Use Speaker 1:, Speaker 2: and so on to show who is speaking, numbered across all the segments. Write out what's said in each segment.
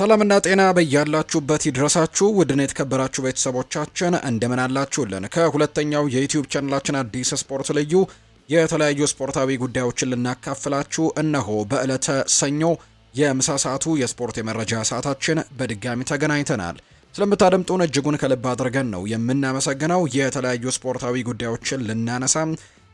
Speaker 1: ሰላምና ጤና በያላችሁበት ይድረሳችሁ ውድን የተከበራችሁ ቤተሰቦቻችን እንደምን አላችሁልን? ከሁለተኛው የዩቲዩብ ቻናላችን አዲስ ስፖርት ልዩ የተለያዩ ስፖርታዊ ጉዳዮችን ልናካፍላችሁ እነሆ በዕለተ ሰኞ የምሳ ሰዓቱ የስፖርት የመረጃ ሰዓታችን በድጋሚ ተገናኝተናል። ስለምታደምጡን እጅጉን ከልብ አድርገን ነው የምናመሰግነው። የተለያዩ ስፖርታዊ ጉዳዮችን ልናነሳ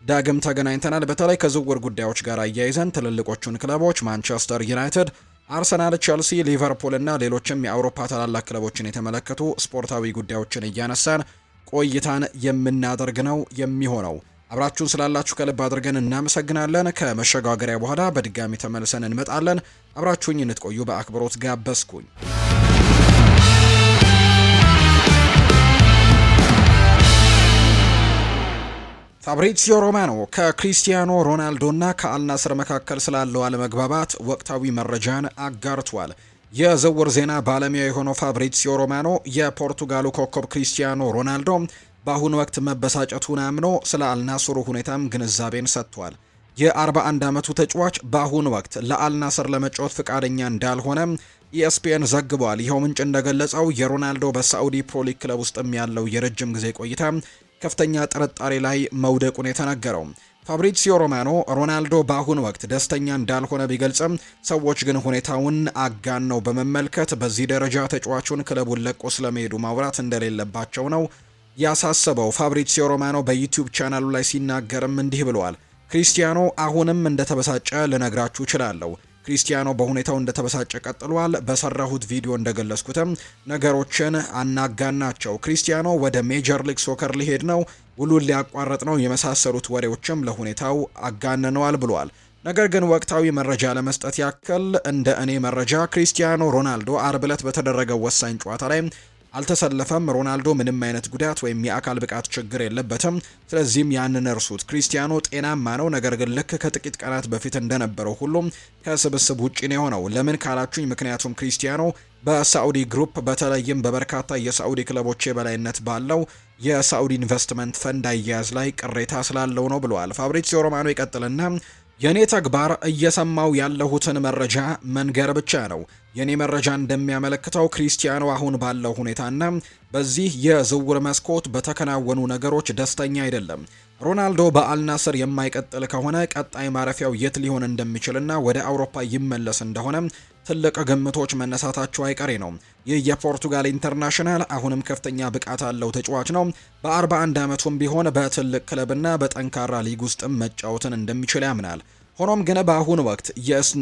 Speaker 1: ዳግም ተገናኝተናል። በተለይ ከዝውውር ጉዳዮች ጋር አያይዘን ትልልቆቹን ክለቦች ማንቸስተር ዩናይትድ፣ አርሰናል፣ ቼልሲ፣ ሊቨርፑል እና ሌሎችም የአውሮፓ ታላላቅ ክለቦችን የተመለከቱ ስፖርታዊ ጉዳዮችን እያነሳን ቆይታን የምናደርግ ነው የሚሆነው። አብራችሁን ስላላችሁ ከልብ አድርገን እናመሰግናለን። ከመሸጋገሪያ በኋላ በድጋሚ ተመልሰን እንመጣለን። አብራችሁኝ እንድትቆዩ በአክብሮት ጋበዝኩኝ። ፋብሪዚዮ ሮማኖ ከክሪስቲያኖ ሮናልዶና ከአልናስር መካከል ስላለው አለመግባባት ወቅታዊ መረጃን አጋርቷል። የዝውውር ዜና ባለሙያ የሆነው ፋብሪዚዮ ሮማኖ የፖርቱጋሉ ኮከብ ክሪስቲያኖ ሮናልዶ በአሁኑ ወቅት መበሳጨቱን አምኖ ስለ አልናስሩ ሁኔታም ግንዛቤን ሰጥቷል። የ41 ዓመቱ ተጫዋች በአሁኑ ወቅት ለአልናስር ለመጫወት ፍቃደኛ እንዳልሆነ ኢኤስፒኤን ዘግቧል። ይኸው ምንጭ እንደገለጸው የሮናልዶ በሳዑዲ ፕሮሊግ ክለብ ውስጥም ያለው የረጅም ጊዜ ቆይታ ከፍተኛ ጥርጣሬ ላይ መውደቁን የተነገረው ፋብሪዚዮ ሮማኖ ሮናልዶ በአሁኑ ወቅት ደስተኛ እንዳልሆነ ቢገልጽም ሰዎች ግን ሁኔታውን አጋነው በመመልከት በዚህ ደረጃ ተጫዋቹን ክለቡን ለቆ ስለመሄዱ ማውራት እንደሌለባቸው ነው ያሳሰበው። ፋብሪዚዮ ሮማኖ በዩቲዩብ ቻናሉ ላይ ሲናገርም እንዲህ ብለዋል። ክሪስቲያኖ አሁንም እንደተበሳጨ ልነግራችሁ እችላለሁ። ክሪስቲያኖ በሁኔታው እንደተበሳጨ ቀጥሏል። በሰራሁት ቪዲዮ እንደገለጽኩትም ነገሮችን አናጋናቸው። ክሪስቲያኖ ወደ ሜጀር ሊግ ሶከር ሊሄድ ነው፣ ውሉን ሊያቋረጥ ነው፣ የመሳሰሉት ወሬዎችም ለሁኔታው አጋንነዋል ብሏል። ነገር ግን ወቅታዊ መረጃ ለመስጠት ያክል እንደ እኔ መረጃ ክሪስቲያኖ ሮናልዶ አርብ ዕለት በተደረገው ወሳኝ ጨዋታ ላይ አልተሰለፈም። ሮናልዶ ምንም አይነት ጉዳት ወይም የአካል ብቃት ችግር የለበትም። ስለዚህም ያንን እርሱት። ክሪስቲያኖ ጤናማ ነው። ነገር ግን ልክ ከጥቂት ቀናት በፊት እንደነበረው ሁሉም ከስብስብ ውጪ ነው የሆነው። ለምን ካላችሁኝ፣ ምክንያቱም ክሪስቲያኖ በሳዑዲ ግሩፕ በተለይም በበርካታ የሳዑዲ ክለቦች የበላይነት ባለው የሳዑዲ ኢንቨስትመንት ፈንድ አያያዝ ላይ ቅሬታ ስላለው ነው ብለዋል። ፋብሪዚዮ ሮማኖ ይቀጥልና የኔ ተግባር እየሰማው ያለሁትን መረጃ መንገር ብቻ ነው። የኔ መረጃ እንደሚያመለክተው ክሪስቲያኖ አሁን ባለው ሁኔታና በዚህ የዝውውር መስኮት በተከናወኑ ነገሮች ደስተኛ አይደለም። ሮናልዶ በአልናስር የማይቀጥል ከሆነ ቀጣይ ማረፊያው የት ሊሆን እንደሚችልና ወደ አውሮፓ ይመለስ እንደሆነ ትልቅ ግምቶች መነሳታቸው አይቀሬ ነው። ይህ የፖርቱጋል ኢንተርናሽናል አሁንም ከፍተኛ ብቃት አለው ተጫዋች ነው። በ41 ዓመቱም ቢሆን በትልቅ ክለብና በጠንካራ ሊግ ውስጥም መጫወትን እንደሚችል ያምናል። ሆኖም ግን በአሁኑ ወቅት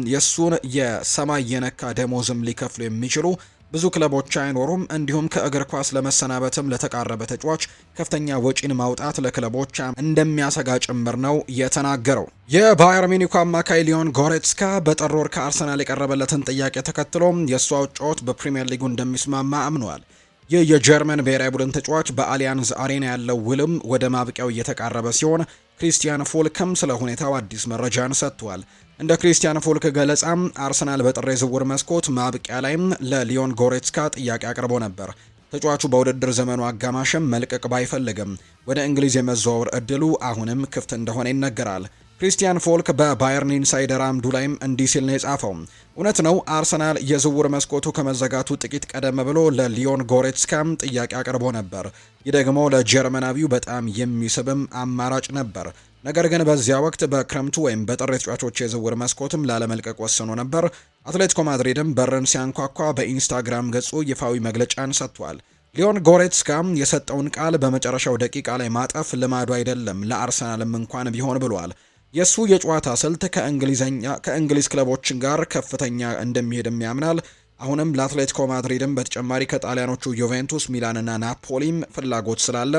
Speaker 1: የእሱን የሰማይ የነካ ደሞዝም ሊከፍሉ የሚችሉ ብዙ ክለቦች አይኖሩም። እንዲሁም ከእግር ኳስ ለመሰናበትም ለተቃረበ ተጫዋች ከፍተኛ ወጪን ማውጣት ለክለቦች እንደሚያሰጋ ጭምር ነው የተናገረው። የባየር ሚኒኩ አማካይ ሊዮን ጎሬትስካ በጥር ወር ከአርሰናል የቀረበለትን ጥያቄ ተከትሎ የእሱ አጨዋወት በፕሪምየር ሊጉ እንደሚስማማ አምነዋል። ይህ የጀርመን ብሔራዊ ቡድን ተጫዋች በአሊያንዝ አሬና ያለው ውልም ወደ ማብቂያው እየተቃረበ ሲሆን ክሪስቲያን ፎልክም ስለ ሁኔታው አዲስ መረጃን ሰጥቷል። እንደ ክሪስቲያን ፎልክ ገለጻም አርሰናል በጥር የዝውውር መስኮት ማብቂያ ላይም ለሊዮን ጎሬትስካ ጥያቄ አቅርቦ ነበር። ተጫዋቹ በውድድር ዘመኑ አጋማሽም መልቀቅ ባይፈልግም ወደ እንግሊዝ የመዘዋወር እድሉ አሁንም ክፍት እንደሆነ ይነገራል። ክሪስቲያን ፎልክ በባየርን ኢንሳይደር አምዱ ላይም እንዲህ ሲል ነው የጻፈው። እውነት ነው፣ አርሰናል የዝውውር መስኮቱ ከመዘጋቱ ጥቂት ቀደም ብሎ ለሊዮን ጎሬትስካም ጥያቄ አቅርቦ ነበር። ይህ ደግሞ ለጀርመናዊው በጣም የሚስብም አማራጭ ነበር። ነገር ግን በዚያ ወቅት በክረምቱ ወይም በጥር የተጫዋቾች የዝውውር መስኮትም ላለመልቀቅ ወስኖ ነበር። አትሌቲኮ ማድሪድም በርን ሲያንኳኳ በኢንስታግራም ገጹ ይፋዊ መግለጫን ሰጥቷል። ሊዮን ጎሬትስካም የሰጠውን ቃል በመጨረሻው ደቂቃ ላይ ማጠፍ ልማዱ አይደለም፣ ለአርሰናልም እንኳን ቢሆን ብሏል። የሱ የጨዋታ ስልት ከእንግሊዝ ክለቦች ጋር ከፍተኛ እንደሚሄድም ያምናል። አሁንም ለአትሌቲኮ ማድሪድም በተጨማሪ ከጣሊያኖቹ ዩቬንቱስ፣ ሚላንና ናፖሊም ፍላጎት ስላለ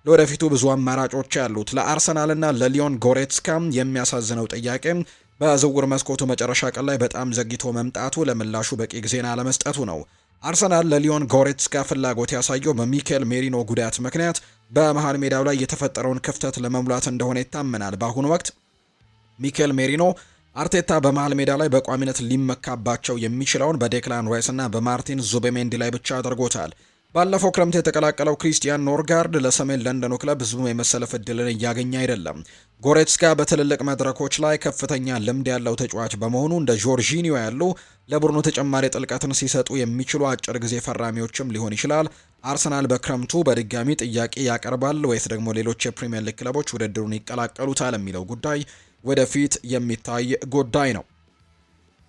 Speaker 1: ለወደፊቱ ብዙ አማራጮች ያሉት። ለአርሰናልና ለሊዮን ጎሬትስካም የሚያሳዝነው ጥያቄ በዝውውር መስኮቱ መጨረሻ ቀን ላይ በጣም ዘግይቶ መምጣቱ ለምላሹ በቂ ጊዜን አለመስጠቱ ነው። አርሰናል ለሊዮን ጎሬትስካ ፍላጎት ያሳየው በሚኬል ሜሪኖ ጉዳት ምክንያት በመሃል ሜዳው ላይ የተፈጠረውን ክፍተት ለመሙላት እንደሆነ ይታመናል። በአሁኑ ወቅት ሚኬል ሜሪኖ አርቴታ በመሃል ሜዳ ላይ በቋሚነት ሊመካባቸው የሚችለውን በዴክላን ራይስ እና በማርቲን ዙቤሜንዲ ላይ ብቻ አድርጎታል። ባለፈው ክረምት የተቀላቀለው ክሪስቲያን ኖርጋርድ ለሰሜን ለንደኑ ክለብ ብዙ የመሰለፍ እድልን እያገኘ አይደለም። ጎሬትስካ በትልልቅ መድረኮች ላይ ከፍተኛ ልምድ ያለው ተጫዋች በመሆኑ እንደ ጆርጂኒዮ ያሉ ለቡድኑ ተጨማሪ ጥልቀትን ሲሰጡ የሚችሉ አጭር ጊዜ ፈራሚዎችም ሊሆን ይችላል። አርሰናል በክረምቱ በድጋሚ ጥያቄ ያቀርባል ወይስ ደግሞ ሌሎች የፕሪምየር ሊግ ክለቦች ውድድሩን ይቀላቀሉታል የሚለው ጉዳይ ወደፊት የሚታይ ጉዳይ ነው።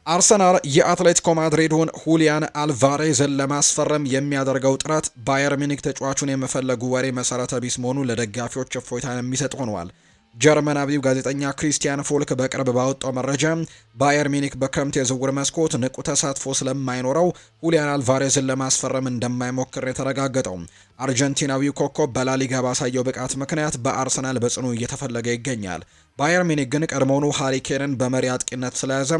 Speaker 1: አርሰናል የአትሌቲኮ ማድሪዱን ሁሊያን አልቫሬዝን ለማስፈረም የሚያደርገው ጥረት ባየር ሚኒክ ተጫዋቹን የመፈለጉ ወሬ መሰረተ ቢስ መሆኑ ለደጋፊዎች እፎይታን የሚሰጥ ሆኗል። ጀርመናዊው ጋዜጠኛ ክሪስቲያን ፎልክ በቅርብ ባወጣው መረጃ ባየር ሚኒክ በክረምት የዝውውር መስኮት ንቁ ተሳትፎ ስለማይኖረው ሁሊያን አልቫሬዝን ለማስፈረም እንደማይሞክር የተረጋገጠው። አርጀንቲናዊው ኮከብ በላሊጋ ባሳየው ብቃት ምክንያት በአርሰናል በጽኑ እየተፈለገ ይገኛል። ባየር ሚኒክ ግን ቀድሞውኑ ሃሪ ኬንን በመሪ አጥቂነት ስለያዘ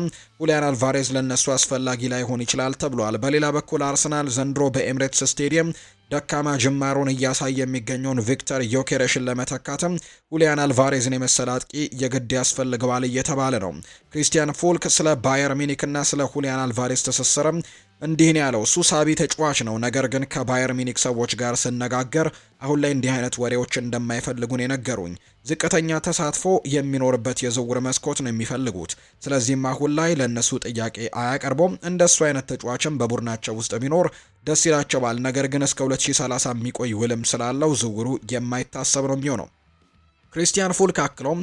Speaker 1: ሁሊያን አልቫሬዝ ለነሱ አስፈላጊ ላይሆን ይችላል ተብሏል። በሌላ በኩል አርሰናል ዘንድሮ በኤምሬትስ ስቴዲየም ደካማ ጅማሮን እያሳየ የሚገኘውን ቪክተር ዮኬሬሽን ለመተካትም ሁሊያን አልቫሬዝን የመሰለ አጥቂ የግድ ያስፈልገዋል እየተባለ ነው። ክሪስቲያን ፎልክ ስለ ባየር ሚኒክና ስለ ሁሊያን አልቫሬዝ ትስስርም እንዲህ ነው ያለው። እሱ ሳቢ ተጫዋች ነው፣ ነገር ግን ከባየር ሚኒክ ሰዎች ጋር ስነጋገር አሁን ላይ እንዲህ አይነት ወሬዎች እንደማይፈልጉን የነገሩኝ። ዝቅተኛ ተሳትፎ የሚኖርበት የዝውውር መስኮት ነው የሚፈልጉት። ስለዚህም አሁን ላይ ለእነሱ ጥያቄ አያቀርቡም። እንደሱ አይነት ተጫዋችም በቡድናቸው ውስጥ ቢኖር ደስ ይላቸዋል። ነገር ግን እስከ 2030 የሚቆይ ውልም ስላለው ዝውውሩ የማይታሰብ ነው የሚሆነው። ክሪስቲያን ፉልክ አክሎም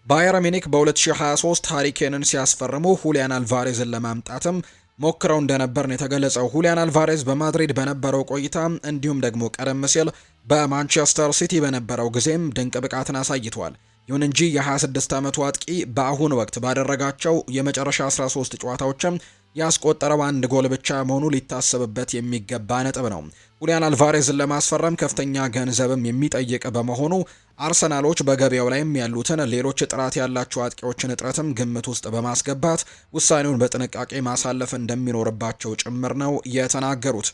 Speaker 1: ባየር ሚኒክ በ2023 ሃሪኬንን ሲያስፈርሙ ሁሊያን አልቫሬዝን ለማምጣትም ሞክረው እንደነበር ነው የተገለጸው። ሁሊያን አልቫሬዝ በማድሪድ በነበረው ቆይታ እንዲሁም ደግሞ ቀደም ሲል በማንቸስተር ሲቲ በነበረው ጊዜም ድንቅ ብቃትን አሳይቷል። ይሁን እንጂ የ26 ዓመቱ አጥቂ በአሁኑ ወቅት ባደረጋቸው የመጨረሻ 13 ጨዋታዎችም ያስቆጠረው አንድ ጎል ብቻ መሆኑ ሊታሰብበት የሚገባ ነጥብ ነው። ሁሊያን አልቫሬዝን ለማስፈረም ከፍተኛ ገንዘብም የሚጠይቅ በመሆኑ አርሰናሎች በገበያው ላይም ያሉትን ሌሎች ጥራት ያላቸው አጥቂዎችን እጥረትም ግምት ውስጥ በማስገባት ውሳኔውን በጥንቃቄ ማሳለፍ እንደሚኖርባቸው ጭምር ነው የተናገሩት።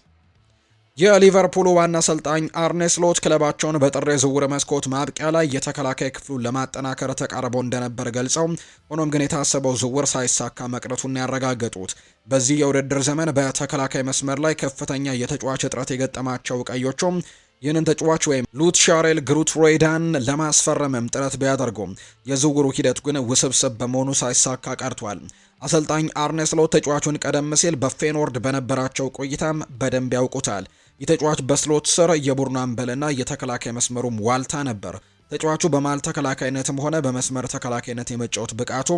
Speaker 1: የሊቨርፑሉ ዋና አሰልጣኝ አርኔ ስሎት ክለባቸውን በጥር የዝውውር መስኮት ማብቂያ ላይ የተከላካይ ክፍሉን ለማጠናከር ተቃርበው እንደነበር ገልጸው ሆኖም ግን የታሰበው ዝውውር ሳይሳካ መቅረቱን ያረጋገጡት። በዚህ የውድድር ዘመን በተከላካይ መስመር ላይ ከፍተኛ የተጫዋች እጥረት የገጠማቸው ቀዮቹም ይህንን ተጫዋች ወይም ሉትሻሬል ግሩትሮይዳን ለማስፈረምም ጥረት ቢያደርጉም የዝውውሩ ሂደት ግን ውስብስብ በመሆኑ ሳይሳካ ቀርቷል። አሰልጣኝ አርኔ ስሎት ተጫዋቹን ቀደም ሲል በፌኖርድ በነበራቸው ቆይታም በደንብ ያውቁታል። የተጫዋች በስሎት ስር የቡድኑ አምበልና የተከላካይ መስመሩም ዋልታ ነበር። ተጫዋቹ በመሃል ተከላካይነትም ሆነ በመስመር ተከላካይነት የመጫወት ብቃቱ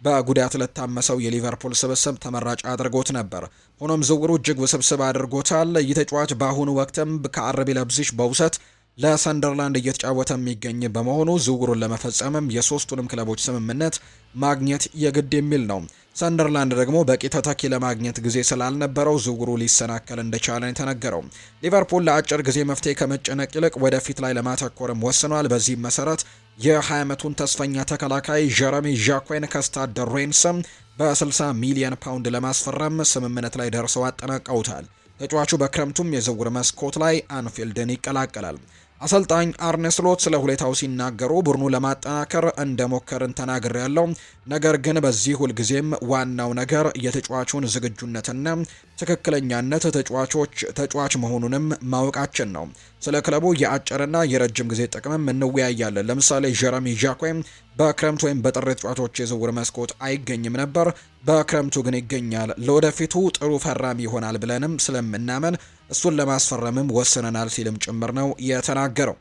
Speaker 1: በጉዳት ለታመሰው የሊቨርፑል ስብስብ ተመራጭ አድርጎት ነበር። ሆኖም ዝውውሩ እጅግ ውስብስብ አድርጎታል። ይህ ተጫዋች በአሁኑ ወቅትም ከአርቢ ለብዚሽ በውሰት ለሰንደርላንድ እየተጫወተ የሚገኝ በመሆኑ ዝውውሩን ለመፈጸምም የሶስቱንም ክለቦች ስምምነት ማግኘት የግድ የሚል ነው። ሰንደርላንድ ደግሞ በቂ ተተኪ ለማግኘት ጊዜ ስላልነበረው ዝውውሩ ሊሰናከል እንደቻለ የተነገረው። ሊቨርፑል ለአጭር ጊዜ መፍትሄ ከመጨነቅ ይልቅ ወደፊት ላይ ለማተኮርም ወስኗል። በዚህም መሰረት የ20 ዓመቱን ተስፈኛ ተከላካይ ጀረሚ ዣኩን ከስታድ ሬንስም በ60 ሚሊዮን ፓውንድ ለማስፈረም ስምምነት ላይ ደርሰው አጠናቀውታል። ተጫዋቹ በክረምቱም የዝውውር መስኮት ላይ አንፊልድን ይቀላቀላል። አሰልጣኝ አርኔ ስሎት ስለ ሁኔታው ሲናገሩ ቡድኑ ለማጠናከር እንደሞከርን ተናግሬያለሁ። ነገር ግን በዚህ ሁልጊዜም ዋናው ነገር የተጫዋቹን ዝግጁነትና ትክክለኛነት ተጫዋች መሆኑንም ማወቃችን ነው። ስለ ክለቡ የአጭርና የረጅም ጊዜ ጥቅምም እንወያያለን። ለምሳሌ ጀረሚ ዣኩም በክረምት ወይም በጥር ተጫዋቾች የዝውውር መስኮት አይገኝም ነበር፣ በክረምቱ ግን ይገኛል። ለወደፊቱ ጥሩ ፈራሚ ይሆናል ብለንም ስለምናመን እሱን ለማስፈረምም ወስነናል ሲልም ጭምር ነው የተናገረው።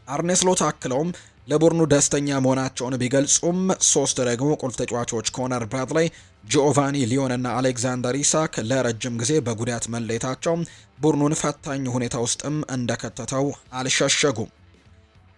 Speaker 1: አርኔ ስሎት አክለውም ለቡድኑ ደስተኛ መሆናቸውን ቢገልጹም ሶስት ደግሞ ቁልፍ ተጫዋቾች ኮነር ብራድሌይ፣ ጂኦቫኒ ሊዮን እና አሌክዛንደር ኢሳክ ለረጅም ጊዜ በጉዳት መለየታቸው ቡድኑን ፈታኝ ሁኔታ ውስጥም እንደከተተው አልሸሸጉም።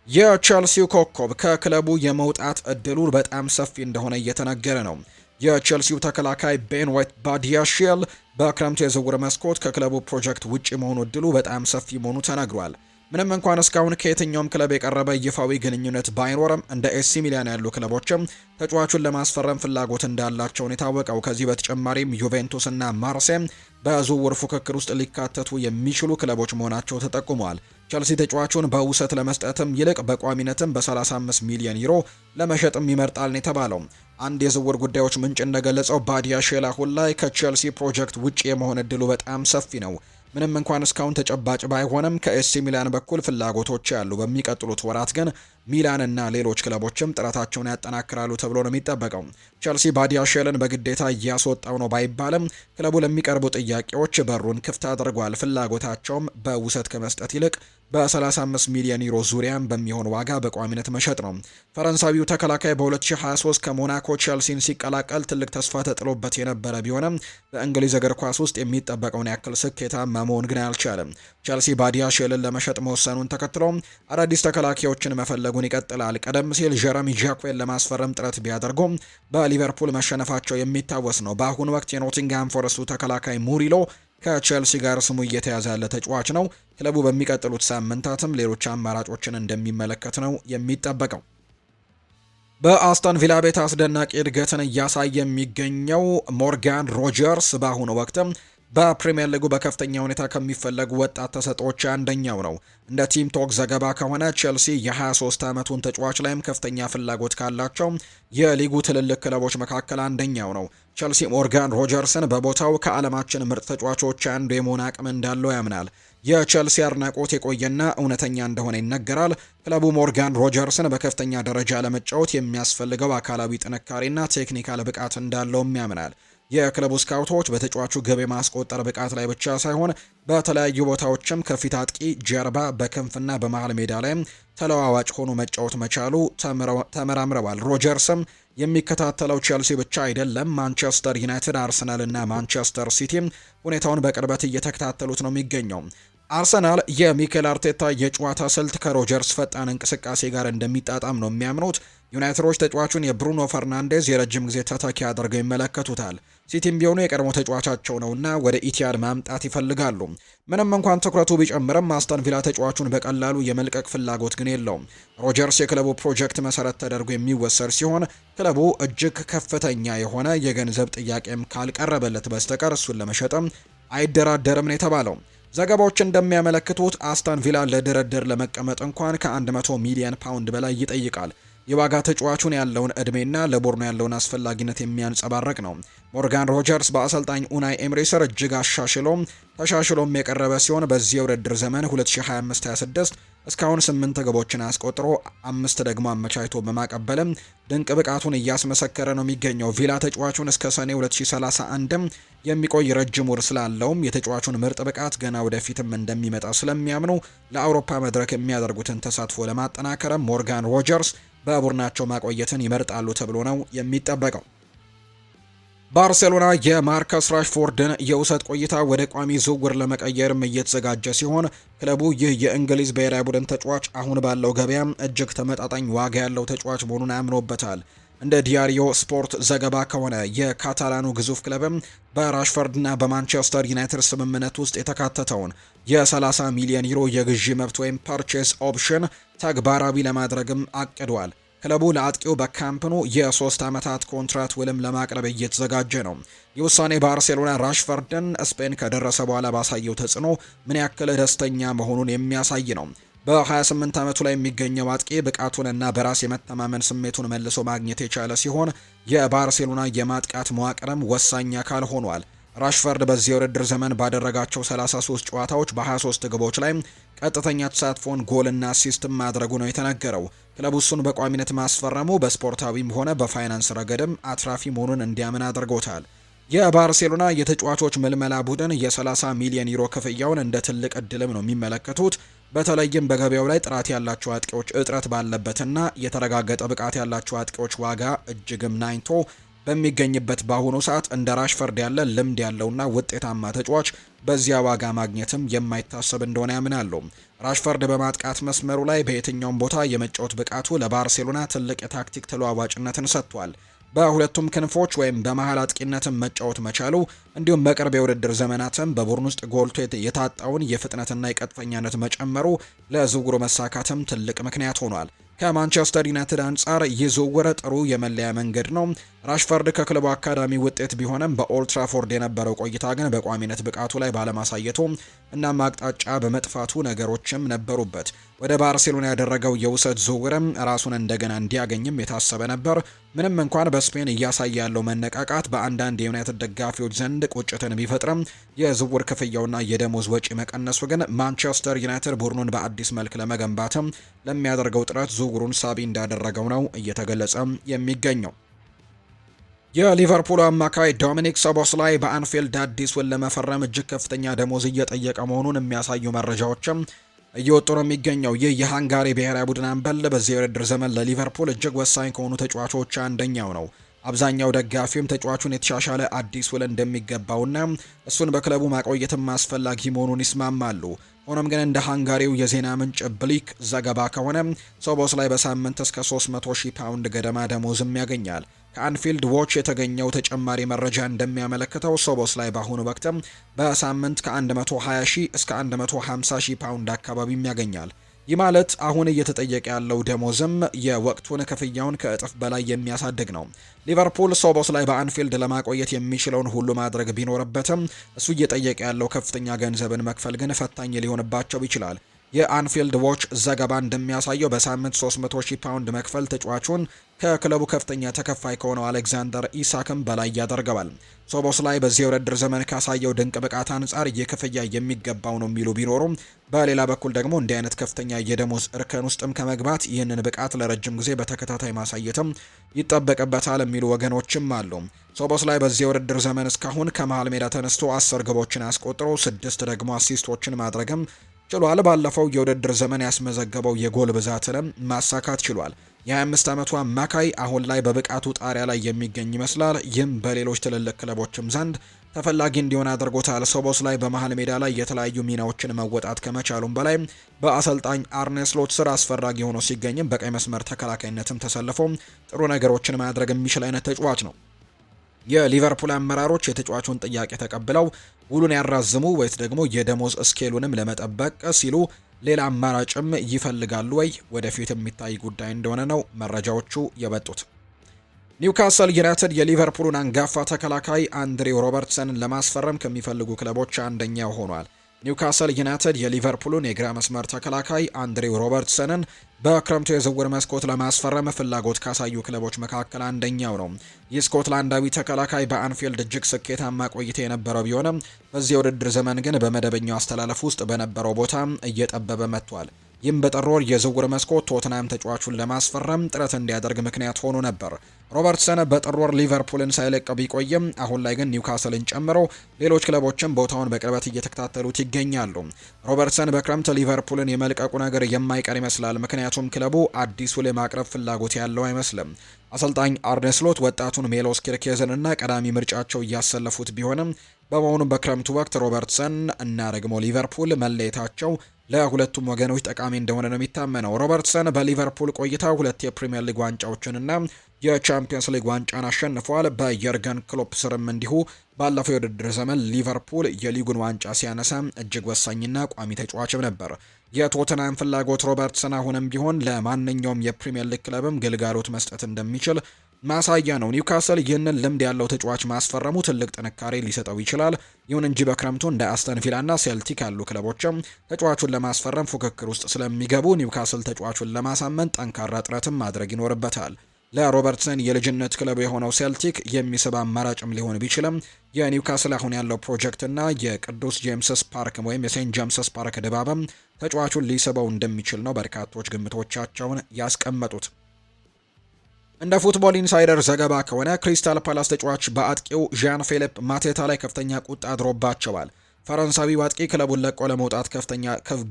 Speaker 1: የቼልሲው ኮከብ ከክለቡ የመውጣት እድሉ በጣም ሰፊ እንደሆነ እየተነገረ ነው። የቼልሲው ተከላካይ ቤን ዋይት ባዲያሺል በክረምቱ የዝውውር መስኮት ከክለቡ ፕሮጀክት ውጪ መሆኑ እድሉ በጣም ሰፊ መሆኑ ተነግሯል። ምንም እንኳን እስካሁን ከየትኛውም ክለብ የቀረበ ይፋዊ ግንኙነት ባይኖርም እንደ ኤሲ ሚላን ያሉ ክለቦችም ተጫዋቹን ለማስፈረም ፍላጎት እንዳላቸው ነው የታወቀው። ከዚህ በተጨማሪም ዩቬንቱስ እና ማርሴይ በዝውውር ፉክክር ውስጥ ሊካተቱ የሚችሉ ክለቦች መሆናቸው ተጠቁመዋል። ቸልሲ ተጫዋቹን በውሰት ለመስጠትም ይልቅ በቋሚነትም በ35 ሚሊዮን ዩሮ ለመሸጥም ይመርጣል ነው የተባለው። አንድ የዝውውር ጉዳዮች ምንጭ እንደገለጸው ባዲያሺል አሁን ላይ ከቸልሲ ፕሮጀክት ውጪ የመሆን እድሉ በጣም ሰፊ ነው። ምንም እንኳን እስካሁን ተጨባጭ ባይሆንም ከኤሲ ሚላን በኩል ፍላጎቶች ያሉ፣ በሚቀጥሉት ወራት ግን ሚላን እና ሌሎች ክለቦችም ጥረታቸውን ያጠናክራሉ ተብሎ ነው የሚጠበቀው። ቸልሲ ባዲያሼልን በግዴታ እያስወጣው ነው ባይባልም ክለቡ ለሚቀርቡ ጥያቄዎች በሩን ክፍት አድርጓል። ፍላጎታቸውም በውሰት ከመስጠት ይልቅ በ35 ሚሊዮን ዩሮ ዙሪያም በሚሆን ዋጋ በቋሚነት መሸጥ ነው። ፈረንሳዊው ተከላካይ በ2023 ከሞናኮ ቼልሲን ሲቀላቀል ትልቅ ተስፋ ተጥሎበት የነበረ ቢሆንም በእንግሊዝ እግር ኳስ ውስጥ የሚጠበቀውን ያክል ስኬታማ መሆን ግን አልቻለም። ቼልሲ ባዲያሼልን ለመሸጥ መወሰኑን ተከትሎ አዳዲስ ተከላካዮችን መፈለጉን ይቀጥላል። ቀደም ሲል ጀረሚ ጃኩዌን ለማስፈረም ጥረት ቢያደርጉም በሊቨርፑል መሸነፋቸው የሚታወስ ነው። በአሁኑ ወቅት የኖቲንግሃም ፎረስቱ ተከላካይ ሙሪሎ ከቼልሲ ጋር ስሙ እየተያዘ ያለ ተጫዋች ነው። ክለቡ በሚቀጥሉት ሳምንታትም ሌሎች አማራጮችን እንደሚመለከት ነው የሚጠበቀው። በአስተን ቪላ ቤት አስደናቂ እድገትን እያሳየ የሚገኘው ሞርጋን ሮጀርስ በአሁኑ ወቅትም በፕሪሚየር ሊጉ በከፍተኛ ሁኔታ ከሚፈለጉ ወጣት ተሰጥኦዎች አንደኛው ነው። እንደ ቲም ቶክ ዘገባ ከሆነ ቼልሲ የ23 ዓመቱን ተጫዋች ላይም ከፍተኛ ፍላጎት ካላቸው የሊጉ ትልልቅ ክለቦች መካከል አንደኛው ነው። ቼልሲ ሞርጋን ሮጀርስን በቦታው ከዓለማችን ምርጥ ተጫዋቾች አንዱ የመሆን አቅም እንዳለው ያምናል። የቼልሲ አድናቆት የቆየና እውነተኛ እንደሆነ ይነገራል። ክለቡ ሞርጋን ሮጀርስን በከፍተኛ ደረጃ ለመጫወት የሚያስፈልገው አካላዊ ጥንካሬና ቴክኒካል ብቃት እንዳለውም ያምናል። የክለቡ ስካውቶች በተጫዋቹ ግብ የማስቆጠር ብቃት ላይ ብቻ ሳይሆን በተለያዩ ቦታዎችም ከፊት አጥቂ ጀርባ፣ በክንፍና በመሃል ሜዳ ላይ ተለዋዋጭ ሆኖ መጫወት መቻሉ ተመራምረዋል። ሮጀርስም የሚከታተለው ቼልሲ ብቻ አይደለም፣ ማንቸስተር ዩናይትድ፣ አርሰናል እና ማንቸስተር ሲቲም ሁኔታውን በቅርበት እየተከታተሉት ነው የሚገኘው። አርሰናል የሚኬል አርቴታ የጨዋታ ስልት ከሮጀርስ ፈጣን እንቅስቃሴ ጋር እንደሚጣጣም ነው የሚያምኑት። ዩናይትዶች ተጫዋቹን የብሩኖ ፈርናንዴዝ የረጅም ጊዜ ተተኪ አድርገው ይመለከቱታል። ሲቲም ቢሆኑ የቀድሞ ተጫዋቻቸው ነውና ወደ ኢቲያድ ማምጣት ይፈልጋሉ። ምንም እንኳን ትኩረቱ ቢጨምርም አስተን ቪላ ተጫዋቹን በቀላሉ የመልቀቅ ፍላጎት ግን የለውም። ሮጀርስ የክለቡ ፕሮጀክት መሰረት ተደርጎ የሚወሰድ ሲሆን ክለቡ እጅግ ከፍተኛ የሆነ የገንዘብ ጥያቄም ካልቀረበለት በስተቀር እሱን ለመሸጥም አይደራደርም ነው የተባለው። ዘገባዎች እንደሚያመለክቱት አስተን ቪላ ለድርድር ለመቀመጥ እንኳን ከ100 ሚሊዮን ፓውንድ በላይ ይጠይቃል። የዋጋ ተጫዋቹን ያለውን እድሜና ለቡድኑ ያለውን አስፈላጊነት የሚያንጸባርቅ ነው። ሞርጋን ሮጀርስ በአሰልጣኝ ኡናይ ኤምሪ ስር እጅግ ተሻሽሎም የቀረበ ሲሆን በዚህ የውድድር ዘመን 2025-26 እስካሁን 8 ግቦችን አስቆጥሮ 5 ደግሞ አመቻችቶ በማቀበልም ድንቅ ብቃቱን እያስመሰከረ ነው የሚገኘው። ቪላ ተጫዋቹን እስከ ሰኔ 2031 የሚቆይ ረጅም ውል ስላለውም የተጫዋቹን ምርጥ ብቃት ገና ወደፊትም እንደሚመጣ ስለሚያምኑ ለአውሮፓ መድረክ የሚያደርጉትን ተሳትፎ ለማጠናከርም ሞርጋን ሮጀርስ በቡድናቸው ማቆየትን ይመርጣሉ ተብሎ ነው የሚጠበቀው። ባርሴሎና የማርከስ ራሽፎርድን የውሰት ቆይታ ወደ ቋሚ ዝውውር ለመቀየርም እየተዘጋጀ ሲሆን ክለቡ ይህ የእንግሊዝ ብሔራዊ ቡድን ተጫዋች አሁን ባለው ገበያ እጅግ ተመጣጣኝ ዋጋ ያለው ተጫዋች መሆኑን አምኖበታል። እንደ ዲያሪዮ ስፖርት ዘገባ ከሆነ የካታላኑ ግዙፍ ክለብም በራሽፎርድና በማንቸስተር ዩናይትድ ስምምነት ውስጥ የተካተተውን የ30 ሚሊዮን ዩሮ የግዢ መብት ወይም ፐርቼስ ኦፕሽን ተግባራዊ ለማድረግም አቅዷል። ክለቡ ለአጥቂው በካምፕኑ የ3 ዓመታት ኮንትራት ውልም ለማቅረብ እየተዘጋጀ ነው። ይህ ውሳኔ ባርሴሎና ራሽፎርድን ስፔን ከደረሰ በኋላ ባሳየው ተጽዕኖ ምን ያክል ደስተኛ መሆኑን የሚያሳይ ነው። በ28 ዓመቱ ላይ የሚገኘው አጥቂ ብቃቱንና በራስ የመተማመን ስሜቱን መልሶ ማግኘት የቻለ ሲሆን የባርሴሎና የማጥቃት መዋቅርም ወሳኝ አካል ሆኗል። ራሽፎርድ በዚህ የውድድር ዘመን ባደረጋቸው 33 ጨዋታዎች በ23 ግቦች ላይ ቀጥተኛ ተሳትፎን ጎልና አሲስት ማድረጉ ነው የተነገረው። ክለቡ እሱን በቋሚነት ማስፈረሙ በስፖርታዊም ሆነ በፋይናንስ ረገድም አትራፊ መሆኑን እንዲያምን አድርጎታል። የባርሴሎና የተጫዋቾች ምልመላ ቡድን የ30 ሚሊዮን ዩሮ ክፍያውን እንደ ትልቅ እድልም ነው የሚመለከቱት። በተለይም በገበያው ላይ ጥራት ያላቸው አጥቂዎች እጥረት ባለበትና የተረጋገጠ ብቃት ያላቸው አጥቂዎች ዋጋ እጅግም ናኝቶ በሚገኝበት በአሁኑ ሰዓት እንደ ራሽፎርድ ያለ ልምድ ያለውና ውጤታማ ተጫዋች በዚያ ዋጋ ማግኘትም የማይታሰብ እንደሆነ ያምናሉ። ራሽፎርድ በማጥቃት መስመሩ ላይ በየትኛውም ቦታ የመጫወት ብቃቱ ለባርሴሎና ትልቅ የታክቲክ ተለዋዋጭነትን ሰጥቷል። በሁለቱም ክንፎች ወይም በመሃል አጥቂነትን መጫወት መቻሉ እንዲሁም በቅርብ የውድድር ዘመናትም በቡድን ውስጥ ጎልቶ የታጣውን የፍጥነትና የቀጥተኛነት መጨመሩ ለዝውውሩ መሳካትም ትልቅ ምክንያት ሆኗል። ከማንቸስተር ዩናይትድ አንጻር ይህ ዝውውር ጥሩ የመለያ መንገድ ነው። ራሽፎርድ ከክለቡ አካዳሚ ውጤት ቢሆንም በኦልትራፎርድ የነበረው ቆይታ ግን በቋሚነት ብቃቱ ላይ ባለማሳየቱ እናም አቅጣጫ በመጥፋቱ ነገሮችም ነበሩበት። ወደ ባርሴሎና ያደረገው የውሰት ዝውውርም ራሱን እንደገና እንዲያገኝም የታሰበ ነበር። ምንም እንኳን በስፔን እያሳየ ያለው መነቃቃት በአንዳንድ የዩናይትድ ደጋፊዎች ዘንድ ቁጭትን ቢፈጥርም የዝውውር ክፍያውና የደሞዝ ወጪ መቀነሱ ግን ማንቸስተር ዩናይትድ ቡድኑን በአዲስ መልክ ለመገንባትም ለሚያደርገው ጥረት ዝውውሩን ሳቢ እንዳደረገው ነው እየተገለጸ የሚገኘው። የሊቨርፑል አማካይ ዶሚኒክ ሶቦስላይ በአንፊልድ አዲስ ውል ለመፈረም እጅግ ከፍተኛ ደሞዝ እየጠየቀ መሆኑን የሚያሳዩ መረጃዎችም እየወጡ ነው የሚገኘው። ይህ የሃንጋሪ ብሔራዊ ቡድን አምበል በዚህ የውድድር ዘመን ለሊቨርፑል እጅግ ወሳኝ ከሆኑ ተጫዋቾች አንደኛው ነው። አብዛኛው ደጋፊም ተጫዋቹን የተሻሻለ አዲስ ውል እንደሚገባውና እሱን በክለቡ ማቆየትም አስፈላጊ መሆኑን ይስማማሉ። ሆኖም ግን እንደ ሃንጋሪው የዜና ምንጭ ብሊክ ዘገባ ከሆነ ሶቦስላይ በሳምንት እስከ 300,000 ፓውንድ ገደማ ደሞዝም ያገኛል። ከአንፊልድ ዎች የተገኘው ተጨማሪ መረጃ እንደሚያመለክተው ሶቦስላይ በአሁኑ ወቅትም በሳምንት ከ120,000 እስከ 150,000 ፓውንድ አካባቢም ያገኛል። ይህ ማለት አሁን እየተጠየቀ ያለው ደሞዝም የወቅቱን ክፍያውን ከእጥፍ በላይ የሚያሳድግ ነው። ሊቨርፑል ሶቦስላይ በአንፊልድ ለማቆየት የሚችለውን ሁሉ ማድረግ ቢኖርበትም እሱ እየጠየቀ ያለው ከፍተኛ ገንዘብን መክፈል ግን ፈታኝ ሊሆንባቸው ይችላል። የአንፊልድ ዎች ዘገባ እንደሚያሳየው በሳምንት 300,000 ፓውንድ መክፈል ተጫዋቹን ከክለቡ ከፍተኛ ተከፋይ ከሆነው አሌክዛንደር ኢሳክም በላይ ያደርገዋል። ሶቦስላይ በዚህ የውድድር ዘመን ካሳየው ድንቅ ብቃት አንጻር ይህ ክፍያ የሚገባው ነው የሚሉ ቢኖሩም በሌላ በኩል ደግሞ እንዲህ አይነት ከፍተኛ የደሞዝ እርከን ውስጥም ከመግባት ይህንን ብቃት ለረጅም ጊዜ በተከታታይ ማሳየትም ይጠበቅበታል የሚሉ ወገኖችም አሉ። ሶቦስላይ በዚህ የውድድር ዘመን እስካሁን ከመሃል ሜዳ ተነስቶ 10 ግቦችን አስቆጥሮ 6 ደግሞ አሲስቶችን ማድረግም ችሏል። ባለፈው የውድድር ዘመን ያስመዘገበው የጎል ብዛትንም ማሳካት ችሏል። የ25 ዓመቱ አማካይ አሁን ላይ በብቃቱ ጣሪያ ላይ የሚገኝ ይመስላል። ይህም በሌሎች ትልልቅ ክለቦችም ዘንድ ተፈላጊ እንዲሆን አድርጎታል። ሶቦስላይ በመሃል ሜዳ ላይ የተለያዩ ሚናዎችን መወጣት ከመቻሉም በላይ በአሰልጣኝ አርኔ ስሎት ስር አስፈላጊ ሆኖ ሲገኝም በቀይ መስመር ተከላካይነትም ተሰልፎ ጥሩ ነገሮችን ማድረግ የሚችል አይነት ተጫዋች ነው። የሊቨርፑል አመራሮች የተጫዋቹን ጥያቄ ተቀብለው ውሉን ያራዝሙ ወይስ ደግሞ የደሞዝ ስኬሉንም ለመጠበቅ ሲሉ ሌላ አማራጭም ይፈልጋሉ ወይ? ወደፊት የሚታይ ጉዳይ እንደሆነ ነው መረጃዎቹ የወጡት። ኒውካስል ዩናይትድ የሊቨርፑልን አንጋፋ ተከላካይ አንድሬው ሮበርትሰንን ለማስፈረም ከሚፈልጉ ክለቦች አንደኛው ሆኗል። ኒውካስል ዩናይትድ የሊቨርፑልን የግራ መስመር ተከላካይ አንድሬው ሮበርትሰንን በክረምቱ የዝውውር መስኮት ለማስፈረም ፍላጎት ካሳዩ ክለቦች መካከል አንደኛው ነው። የስኮትላንዳዊ ተከላካይ በአንፊልድ እጅግ ስኬታማ ቆይታ የነበረው ቢሆንም በዚህ የውድድር ዘመን ግን በመደበኛው አስተላለፍ ውስጥ በነበረው ቦታ እየጠበበ መጥቷል። ይህም በጥር ወር የዝውውር መስኮት ቶትናም ተጫዋቹን ለማስፈረም ጥረት እንዲያደርግ ምክንያት ሆኖ ነበር። ሮበርትሰን በጥር ወር ሊቨርፑልን ሳይለቅ ቢቆይም አሁን ላይ ግን ኒውካስልን ጨምሮ ሌሎች ክለቦችም ቦታውን በቅርበት እየተከታተሉት ይገኛሉ። ሮበርትሰን በክረምት ሊቨርፑልን የመልቀቁ ነገር የማይቀር ይመስላል። ምክንያቱም ክለቡ አዲስ ውል የማቅረብ ፍላጎት ያለው አይመስልም። አሰልጣኝ አርነ ስሎት ወጣቱን ሜሎስ ኪርኬዝን እና ቀዳሚ ምርጫቸው እያሰለፉት ቢሆንም በመሆኑም በክረምቱ ወቅት ሮበርትሰን እና ደግሞ ሊቨርፑል መለየታቸው ለሁለቱም ወገኖች ጠቃሚ እንደሆነ ነው የሚታመነው። ሮበርትሰን በሊቨርፑል ቆይታው 2 የፕሪሚየር ሊግ ዋንጫዎችንና የቻምፒየንስ ሊግ ዋንጫን አሸንፏል። በየርገን ክሎፕ ስርም እንዲሁ ባለፈው የውድድር ዘመን ሊቨርፑል የሊጉን ዋንጫ ሲያነሳ እጅግ ወሳኝና ቋሚ ተጫዋችም ነበር። የቶተናም ፍላጎት ሮበርትሰን አሁንም ቢሆን ለማንኛውም የፕሪሚየር ሊግ ክለብም ግልጋሎት መስጠት እንደሚችል ማሳያ ነው። ኒውካስል ይህንን ልምድ ያለው ተጫዋች ማስፈረሙ ትልቅ ጥንካሬ ሊሰጠው ይችላል። ይሁን እንጂ በክረምቱ እንደ አስተን ቪላና ሴልቲክ ያሉ ክለቦችም ተጫዋቹን ለማስፈረም ፉክክር ውስጥ ስለሚገቡ ኒውካስል ተጫዋቹን ለማሳመን ጠንካራ ጥረትም ማድረግ ይኖርበታል። ለሮበርትሰን የልጅነት ክለቡ የሆነው ሴልቲክ የሚስብ አማራጭም ሊሆን ቢችልም የኒውካስል አሁን ያለው ፕሮጀክትና የቅዱስ ጄምስስ ፓርክ ወይም የሴንት ጄምስስ ፓርክ ድባብም ተጫዋቹን ሊስበው እንደሚችል ነው በርካቶች ግምቶቻቸውን ያስቀመጡት። እንደ ፉትቦል ኢንሳይደር ዘገባ ከሆነ ክሪስታል ፓላስ ተጫዋች በአጥቂው ዣን ፊሊፕ ማቴታ ላይ ከፍተኛ ቁጣ አድሮባቸዋል። ፈረንሳዊው አጥቂ ክለቡን ለቆ ለመውጣት ከፍተኛ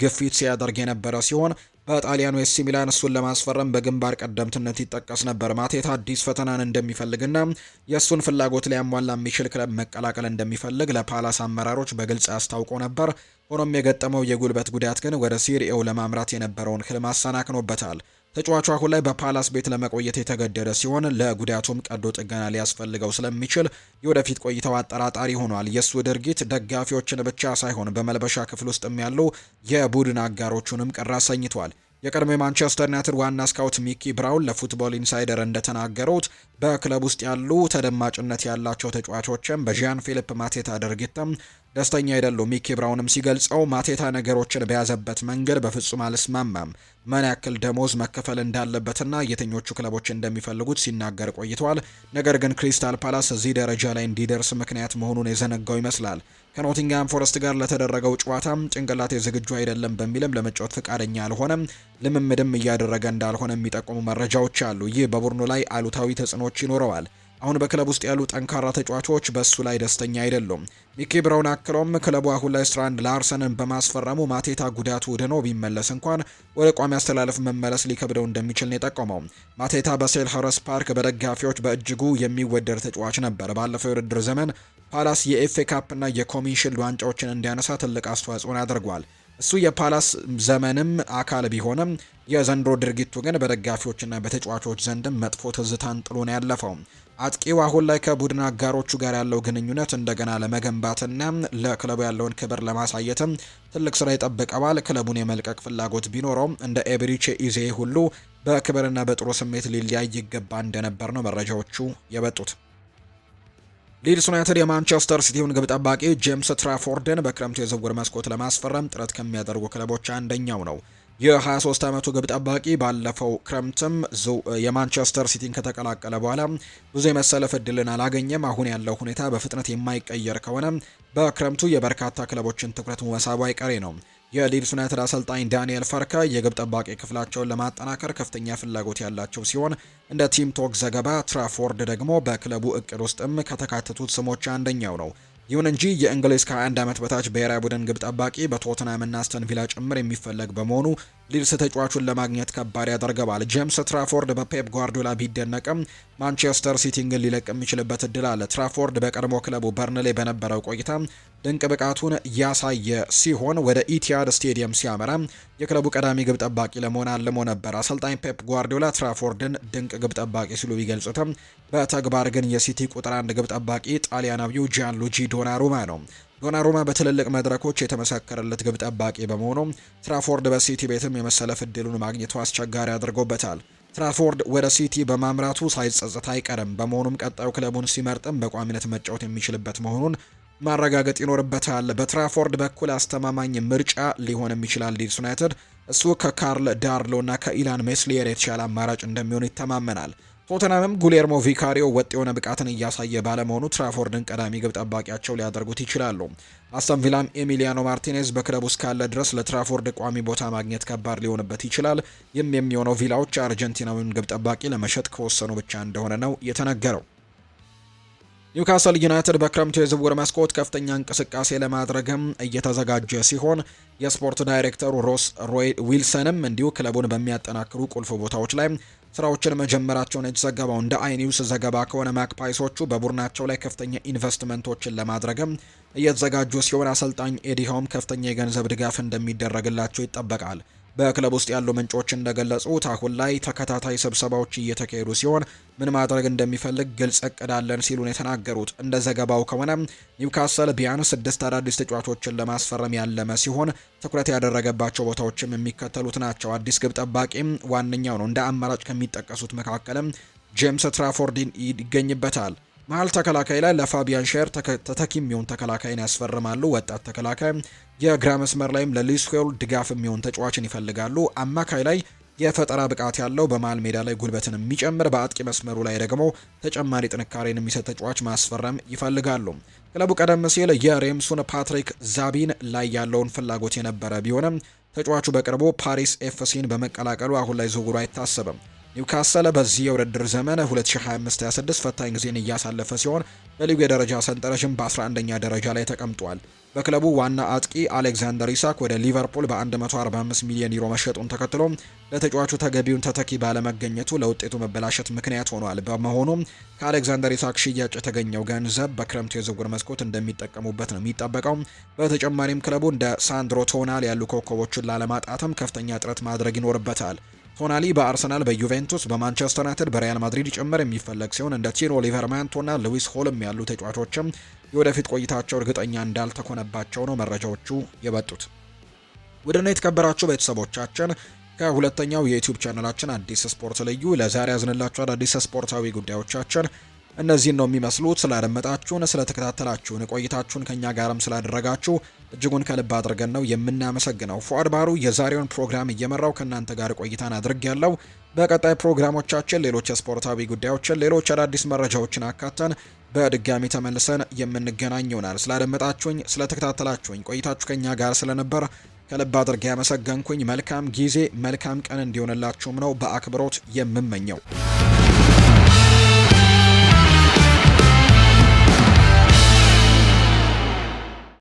Speaker 1: ግፊት ሲያደርግ የነበረ ሲሆን በጣሊያኑ ኤሲ ሚላን እሱን ለማስፈረም በግንባር ቀደምትነት ይጠቀስ ነበር። ማቴታ አዲስ ፈተናን እንደሚፈልግና የእሱን ፍላጎት ሊያሟላ የሚችል ክለብ መቀላቀል እንደሚፈልግ ለፓላስ አመራሮች በግልጽ አስታውቆ ነበር። ሆኖም የገጠመው የጉልበት ጉዳት ግን ወደ ሲሪኤው ለማምራት የነበረውን ህልም አሰናክኖበታል። ተጫዋቹ አሁን ላይ በፓላስ ቤት ለመቆየት የተገደደ ሲሆን ለጉዳቱም ቀዶ ጥገና ሊያስፈልገው ስለሚችል የወደፊት ቆይታው አጠራጣሪ ሆኗል። የእሱ ድርጊት ደጋፊዎችን ብቻ ሳይሆን በመልበሻ ክፍል ውስጥም ያሉ የቡድን አጋሮቹንም ቅር አሰኝቷል። የቀድሞ የማንቸስተር ዩናይትድ ዋና ስካውት ሚኪ ብራውን ለፉትቦል ኢንሳይደር እንደተናገሩት በክለብ ውስጥ ያሉ ተደማጭነት ያላቸው ተጫዋቾችም በዣን ፊሊፕ ማቴታ ድርጊትም ደስተኛ አይደሉም። ሚኪ ብራውንም ሲገልጸው ማቴታ ነገሮችን በያዘበት መንገድ በፍጹም አልስማማም። ምን ያክል ደሞዝ መከፈል እንዳለበትና የትኞቹ ክለቦች እንደሚፈልጉት ሲናገር ቆይተዋል። ነገር ግን ክሪስታል ፓላስ እዚህ ደረጃ ላይ እንዲደርስ ምክንያት መሆኑን የዘነጋው ይመስላል። ከኖቲንግሃም ፎረስት ጋር ለተደረገው ጨዋታም ጭንቅላቴ ዝግጁ አይደለም በሚልም ለመጫወት ፈቃደኛ አልሆነም። ልምምድም እያደረገ እንዳልሆነ የሚጠቁሙ መረጃዎች አሉ። ይህ በቡድኑ ላይ አሉታዊ ተጽዕኖች ይኖረዋል። አሁን በክለብ ውስጥ ያሉ ጠንካራ ተጫዋቾች በሱ ላይ ደስተኛ አይደሉም። ሚኪ ብራውን አክሎም ክለቡ አሁን ላይ ስትራንድ ላርሰንን በማስፈረሙ ማቴታ ጉዳቱ ድኖ ቢመለስ እንኳን ወደ ቋሚ አስተላለፍ መመለስ ሊከብደው እንደሚችል ነው የጠቆመው። ማቴታ በሴልኸርስት ፓርክ በደጋፊዎች በእጅጉ የሚወደድ ተጫዋች ነበር። ባለፈው የውድድር ዘመን ፓላስ የኤፍኤ ካፕ እና የኮሚሽን ዋንጫዎችን እንዲያነሳ ትልቅ አስተዋጽኦን አድርጓል። እሱ የፓላስ ዘመንም አካል ቢሆንም የዘንድሮ ድርጊቱ ግን በደጋፊዎችና በተጫዋቾች ዘንድም መጥፎ ትዝታን ጥሎ ነው ያለፈው። አጥቂው አሁን ላይ ከቡድን አጋሮቹ ጋር ያለው ግንኙነት እንደገና ለመገንባትና ለክለቡ ያለውን ክብር ለማሳየትም ትልቅ ስራ ይጠብቀዋል። ክለቡን የመልቀቅ ፍላጎት ቢኖረውም እንደ ኤብሪቼ ኢዜ ሁሉ በክብርና በጥሩ ስሜት ሊለያይ ይገባ እንደነበር ነው መረጃዎቹ የበጡት። ሊድስ ዩናይትድ የማንቸስተር ሲቲውን ግብ ጠባቂ ጄምስ ትራፎርድን በክረምቱ የዝውውር መስኮት ለማስፈረም ጥረት ከሚያደርጉ ክለቦች አንደኛው ነው። የ23 ዓመቱ ግብ ጠባቂ ባለፈው ክረምትም የማንቸስተር ሲቲን ከተቀላቀለ በኋላ ብዙ የመሰለፍ እድልን አላገኘም። አሁን ያለው ሁኔታ በፍጥነት የማይቀየር ከሆነ በክረምቱ የበርካታ ክለቦችን ትኩረት መሳቡ አይቀሬ ነው። የሊድስ ዩናይትድ አሰልጣኝ ዳንኤል ፈርካ የግብ ጠባቂ ክፍላቸውን ለማጠናከር ከፍተኛ ፍላጎት ያላቸው ሲሆን እንደ ቲም ቶክ ዘገባ ትራፎርድ ደግሞ በክለቡ እቅድ ውስጥም ከተካተቱት ስሞች አንደኛው ነው። ይሁን እንጂ የእንግሊዝ ከ21 ዓመት በታች ብሔራዊ ቡድን ግብ ጠባቂ በቶተንሃም እና አስተን ቪላ ጭምር የሚፈለግ በመሆኑ ሊድስ ተጫዋቹን ለማግኘት ከባድ ያደርገዋል። ጄምስ ትራፎርድ በፔፕ ጓርዲዮላ ቢደነቅም ማንቸስተር ሲቲን ግን ሊለቅ የሚችልበት እድል አለ። ትራፎርድ በቀድሞ ክለቡ በርንሌ በነበረው ቆይታ ድንቅ ብቃቱን ያሳየ ሲሆን ወደ ኢቲሃድ ስቴዲየም ሲያመራ የክለቡ ቀዳሚ ግብ ጠባቂ ለመሆን አልሞ ነበር። አሰልጣኝ ፔፕ ጓርዲዮላ ትራፎርድን ድንቅ ግብ ጠባቂ ሲሉ ቢገልጹትም በተግባር ግን የሲቲ ቁጥር 1 ግብ ጠባቂ ጣሊያናዊው ጂያንሉጂ ዶናሩማ ነው። ዶናሩማ በትልልቅ መድረኮች የተመሰከረለት ግብ ጠባቂ በመሆኑ ትራፎርድ በሲቲ ቤትም የመሰለፍ እድሉን ማግኘቱ አስቸጋሪ አድርጎበታል። ትራፎርድ ወደ ሲቲ በማምራቱ ሳይጸጸት አይቀርም። በመሆኑም ቀጣዩ ክለቡን ሲመርጥም በቋሚነት መጫወት የሚችልበት መሆኑን ማረጋገጥ ይኖርበታል። በትራፎርድ በኩል አስተማማኝ ምርጫ ሊሆንም ይችላል ሊድስ ዩናይትድ። እሱ ከካርል ዳርሎ እና ከኢላን ሜስሊየር የተሻለ አማራጭ እንደሚሆን ይተማመናል። ቶተናምም ጉሌርሞ ቪካሪዮ ወጥ የሆነ ብቃትን እያሳየ ባለመሆኑ ትራፎርድን ቀዳሚ ግብ ጠባቂያቸው ሊያደርጉት ይችላሉ። አስተን ቪላም ኤሚሊያኖ ማርቲኔዝ በክለቡ እስካለ ድረስ ለትራፎርድ ቋሚ ቦታ ማግኘት ከባድ ሊሆንበት ይችላል። ይህም የሚሆነው ቪላዎች አርጀንቲናዊውን ግብ ጠባቂ ለመሸጥ ከወሰኑ ብቻ እንደሆነ ነው የተነገረው። ኒውካስል ዩናይትድ በክረምቱ የዝውውር መስኮት ከፍተኛ እንቅስቃሴ ለማድረግም እየተዘጋጀ ሲሆን የስፖርት ዳይሬክተሩ ሮስ ዊልሰንም እንዲሁ ክለቡን በሚያጠናክሩ ቁልፍ ቦታዎች ላይ ስራዎችን መጀመራቸውን የተዘገበው። እንደ አይኒውስ ዘገባ ከሆነ ማክፓይሶቹ በቡድናቸው ላይ ከፍተኛ ኢንቨስትመንቶችን ለማድረግም እየተዘጋጁ ሲሆን አሰልጣኝ ኤዲ ሆም ከፍተኛ የገንዘብ ድጋፍ እንደሚደረግላቸው ይጠበቃል። በክለብ ውስጥ ያሉ ምንጮች እንደገለጹት አሁን ላይ ተከታታይ ስብሰባዎች እየተካሄዱ ሲሆን ምን ማድረግ እንደሚፈልግ ግልጽ እቅድ አለን ሲሉ ነው የተናገሩት። እንደ ዘገባው ከሆነ ኒውካስል ቢያንስ 6 አዳዲስ ተጫዋቾችን ለማስፈረም ያለመ ሲሆን ትኩረት ያደረገባቸው ቦታዎችም የሚከተሉት ናቸው። አዲስ ግብ ጠባቂም ዋነኛው ነው። እንደ አማራጭ ከሚጠቀሱት መካከልም ጄምስ ትራፎርድ ይገኝበታል። መሀል ተከላካይ ላይ ለፋቢያን ሼር ተተኪ የሚሆን ተከላካይን ያስፈርማሉ። ወጣት ተከላካይ የግራ መስመር ላይም ለሉዊስ ሆል ድጋፍ የሚሆን ተጫዋችን ይፈልጋሉ። አማካይ ላይ የፈጠራ ብቃት ያለው በመሃል ሜዳ ላይ ጉልበትን የሚጨምር፣ በአጥቂ መስመሩ ላይ ደግሞ ተጨማሪ ጥንካሬን የሚሰጥ ተጫዋች ማስፈረም ይፈልጋሉ። ክለቡ ቀደም ሲል የሬምሱን ፓትሪክ ዛቢን ላይ ያለውን ፍላጎት የነበረ ቢሆንም ተጫዋቹ በቅርቡ ፓሪስ ኤፍሲን በመቀላቀሉ አሁን ላይ ዝውውሩ አይታሰብም። ኒውካስል በዚህ የውድድር ዘመን 2025-26 ፈታኝ ጊዜን እያሳለፈ ሲሆን በሊጉ የደረጃ ሰንጠረዥም በ11ኛ ደረጃ ላይ ተቀምጧል። በክለቡ ዋና አጥቂ አሌክዛንደር ኢሳክ ወደ ሊቨርፑል በ145 ሚሊዮን ዩሮ መሸጡን ተከትሎ ለተጫዋቹ ተገቢውን ተተኪ ባለመገኘቱ ለውጤቱ መበላሸት ምክንያት ሆኗል። በመሆኑም ከአሌክዛንደር ኢሳክ ሽያጭ የተገኘው ገንዘብ በክረምቱ የዝውውር መስኮት እንደሚጠቀሙበት ነው የሚጠበቀው። በተጨማሪም ክለቡ እንደ ሳንድሮ ቶናል ያሉ ኮከቦችን ላለማጣትም ከፍተኛ ጥረት ማድረግ ይኖርበታል። ቶናሊ በአርሰናል፣ በዩቬንቱስ፣ በማንቸስተር ዩናይትድ፣ በሪያል ማድሪድ ጭምር የሚፈለግ ሲሆን እንደ ቲሮ ሊቨርማንቶና ሉዊስ ሆልም ያሉ ተጫዋቾችም የወደፊት ቆይታቸው እርግጠኛ እንዳልተኮነባቸው ነው መረጃዎቹ የበጡት። ውድና የተከበራችሁ ቤተሰቦቻችን ከሁለተኛው የዩቲዩብ ቻናላችን አዲስ ስፖርት ልዩ ለዛሬ ያዝንላችሁ አዳዲስ ስፖርታዊ ጉዳዮቻችን እነዚህን ነው የሚመስሉት። ስላደመጣችሁን፣ ስለተከታተላችሁን፣ ቆይታችሁን ከኛ ጋርም ስላደረጋችሁ እጅጉን ከልብ አድርገን ነው የምናመሰግነው። ፉአድ ባሩ የዛሬውን ፕሮግራም እየመራው ከእናንተ ጋር ቆይታን አድርጌያለሁ። በቀጣይ ፕሮግራሞቻችን ሌሎች ስፖርታዊ ጉዳዮችን፣ ሌሎች አዳዲስ መረጃዎችን አካተን በድጋሚ ተመልሰን የምንገናኝ ይሆናል። ስላደመጣችሁኝ፣ ስለተከታተላችሁኝ፣ ቆይታችሁ ከኛ ጋር ስለነበር ከልብ አድርጌ ያመሰገንኩኝ። መልካም ጊዜ መልካም ቀን እንዲሆንላችሁም ነው በአክብሮት የምመኘው።